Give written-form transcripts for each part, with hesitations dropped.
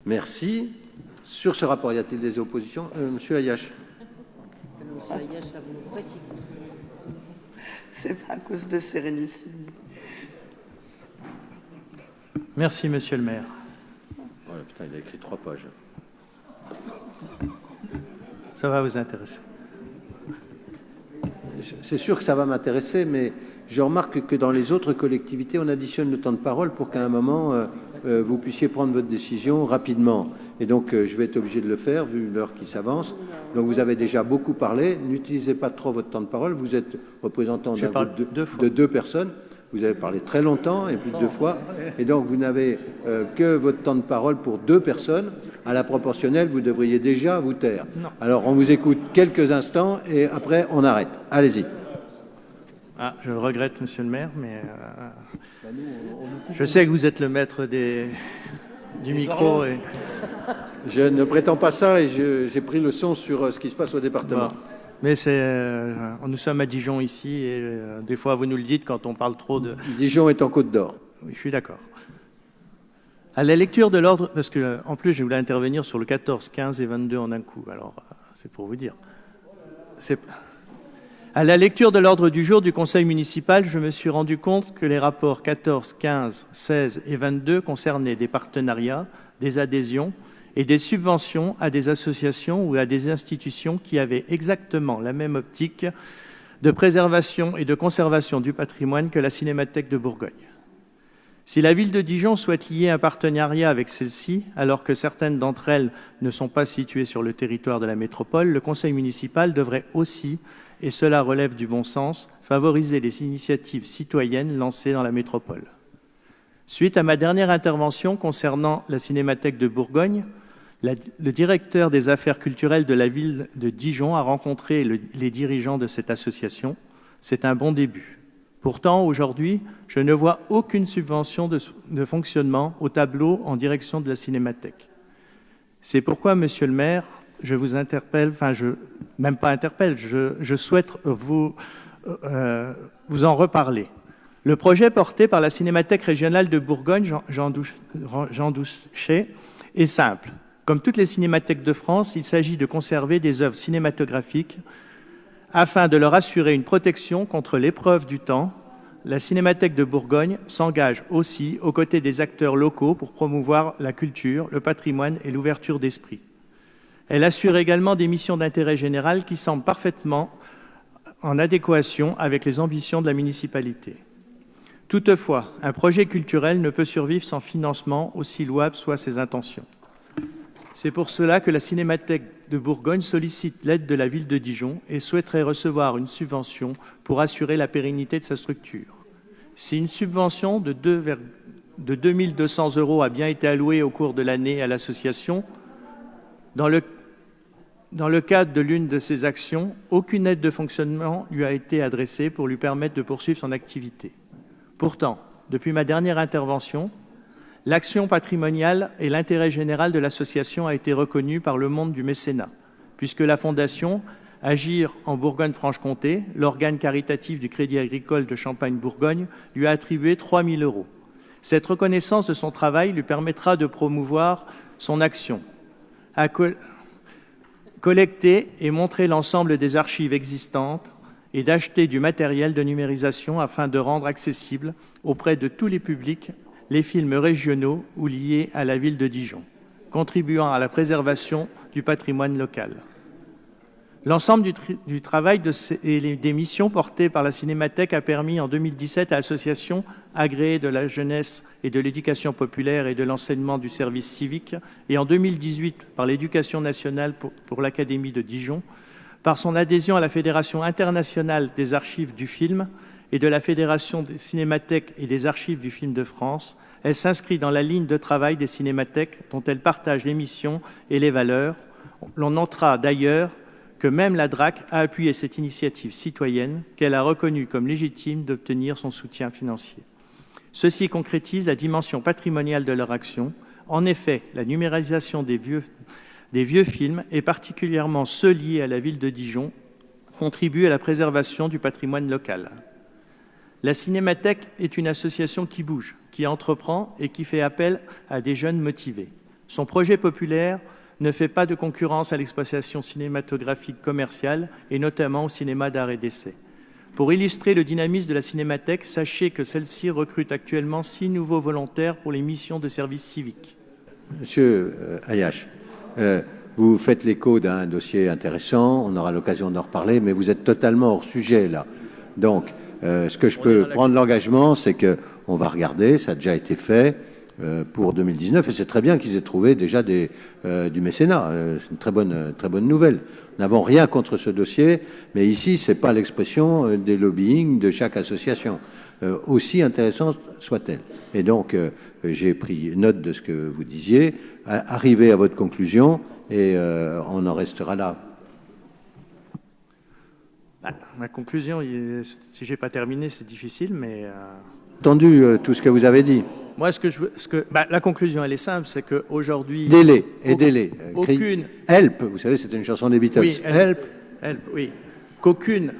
Merci. Sur ce rapport, y a-t-il des oppositions? Monsieur Ayache. C'est pas à cause de Sérénissime. Merci, monsieur le maire. Oh, putain, il a écrit 3 pages. Ça va vous intéresser. C'est sûr que ça va m'intéresser, mais je remarque que dans les autres collectivités, on additionne le temps de parole pour qu'à un moment, vous puissiez prendre votre décision rapidement. Et donc, je vais être obligé de le faire, vu l'heure qui s'avance. Donc, vous avez déjà beaucoup parlé. N'utilisez pas trop votre temps de parole. Vous êtes représentant d'un groupe de 2 personnes. Vous avez parlé très longtemps et plus de 2 fois. Et donc, vous n'avez que votre temps de parole pour 2 personnes. À la proportionnelle, vous devriez déjà vous taire. Non. Alors, on vous écoute quelques instants et après, on arrête. Allez-y. Ah, je le regrette, monsieur le maire, mais je sais que vous êtes le maître du micro. Et... Je ne prétends pas ça et j'ai pris le son sur ce qui se passe au département. Bon. Mais nous sommes à Dijon ici et des fois vous nous le dites quand on parle trop de... Dijon est en Côte d'Or. Oui, je suis d'accord. À la lecture de l'ordre, parce que en plus je voulais intervenir sur le 14, 15 et 22 en un coup, alors c'est pour vous dire. À la lecture de l'ordre du jour du conseil municipal, je me suis rendu compte que les rapports 14, 15, 16 et 22 concernaient des partenariats, des adhésions et des subventions à des associations ou à des institutions qui avaient exactement la même optique de préservation et de conservation du patrimoine que la Cinémathèque de Bourgogne. Si la ville de Dijon souhaite lier un partenariat avec celle-ci, alors que certaines d'entre elles ne sont pas situées sur le territoire de la métropole, le conseil municipal devrait aussi, et cela relève du bon sens, favoriser les initiatives citoyennes lancées dans la métropole. Suite à ma dernière intervention concernant la Cinémathèque de Bourgogne, le directeur des affaires culturelles de la ville de Dijon a rencontré les dirigeants de cette association. C'est un bon début. Pourtant, aujourd'hui, je ne vois aucune subvention de fonctionnement au tableau en direction de la Cinémathèque. C'est pourquoi, monsieur le maire, je vous interpelle, même pas interpelle, je souhaite vous en reparler. Le projet porté par la Cinémathèque régionale de Bourgogne, Jean Douchet, est simple. Comme toutes les cinémathèques de France, il s'agit de conserver des œuvres cinématographiques afin de leur assurer une protection contre l'épreuve du temps. La Cinémathèque de Bourgogne s'engage aussi aux côtés des acteurs locaux pour promouvoir la culture, le patrimoine et l'ouverture d'esprit. Elle assure également des missions d'intérêt général qui semblent parfaitement en adéquation avec les ambitions de la municipalité. Toutefois, un projet culturel ne peut survivre sans financement, aussi louables soient ses intentions. C'est pour cela que la Cinémathèque de Bourgogne sollicite l'aide de la ville de Dijon et souhaiterait recevoir une subvention pour assurer la pérennité de sa structure. Si une subvention de 2 200 € a bien été allouée au cours de l'année à l'association, dans le cadre de l'une de ses actions, aucune aide de fonctionnement lui a été adressée pour lui permettre de poursuivre son activité. Pourtant, depuis ma dernière intervention, l'action patrimoniale et l'intérêt général de l'association a été reconnu par le monde du mécénat, puisque la Fondation Agir en Bourgogne-Franche-Comté, l'organe caritatif du Crédit agricole de Champagne-Bourgogne, lui a attribué 3 000 €. Cette reconnaissance de son travail lui permettra de promouvoir son action, à collecter et montrer l'ensemble des archives existantes et d'acheter du matériel de numérisation afin de rendre accessible auprès de tous les publics les films régionaux ou liés à la ville de Dijon, contribuant à la préservation du patrimoine local. L'ensemble du travail et des missions portées par la Cinémathèque a permis en 2017 à l'association agréée de la jeunesse et de l'éducation populaire et de l'enseignement du service civique, et en 2018 par l'Éducation nationale pour l'Académie de Dijon, par son adhésion à la Fédération internationale des archives du film et de la Fédération des cinémathèques et des archives du film de France. Elle s'inscrit dans la ligne de travail des cinémathèques dont elle partage les missions et les valeurs. L'on notera d'ailleurs que même la DRAC a appuyé cette initiative citoyenne qu'elle a reconnue comme légitime d'obtenir son soutien financier. Ceci concrétise la dimension patrimoniale de leur action. En effet, la numérisation des vieux films, et particulièrement ceux liés à la ville de Dijon, contribue à la préservation du patrimoine local. La Cinémathèque est une association qui bouge, qui entreprend et qui fait appel à des jeunes motivés. Son projet populaire ne fait pas de concurrence à l'exploitation cinématographique commerciale et notamment au cinéma d'art et d'essai. Pour illustrer le dynamisme de la Cinémathèque, sachez que celle-ci recrute actuellement 6 nouveaux volontaires pour les missions de service civique. Monsieur Ayache, vous faites l'écho d'un dossier intéressant, on aura l'occasion d'en reparler, mais vous êtes totalement hors sujet là. Donc, ce que je peux prendre l'engagement, c'est qu'on va regarder, ça a déjà été fait pour 2019, et c'est très bien qu'ils aient trouvé déjà du mécénat. C'est une très bonne nouvelle. Nous n'avons rien contre ce dossier, mais ici, ce n'est pas l'expression des lobbying de chaque association, aussi intéressante soit-elle. Et donc, j'ai pris note de ce que vous disiez, arrivez à votre conclusion, et on en restera là. Ma conclusion, si je n'ai pas terminé, c'est difficile, mais... Entendu tout ce que vous avez dit. Moi, la conclusion, elle est simple, c'est qu'aujourd'hui... Délai. Aucune... Help, vous savez, c'était une chanson des Beatles. Oui, Help, oui. Qu'aucune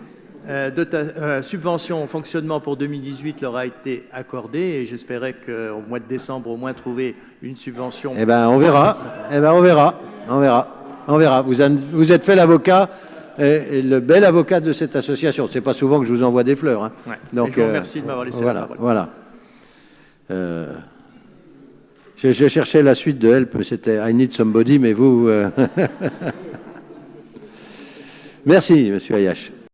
subvention au fonctionnement pour 2018 leur a été accordée, et j'espérais qu'au mois de décembre, au moins, trouver une subvention... Eh bien, on verra. Vous êtes fait l'avocat... le bel avocat de cette association. C'est pas souvent que je vous envoie des fleurs. Hein. Ouais. Donc, je vous remercie de m'avoir laissé la parole. Voilà. Je cherchais la suite de Help, mais c'était I Need Somebody, mais vous... Merci, monsieur Ayache.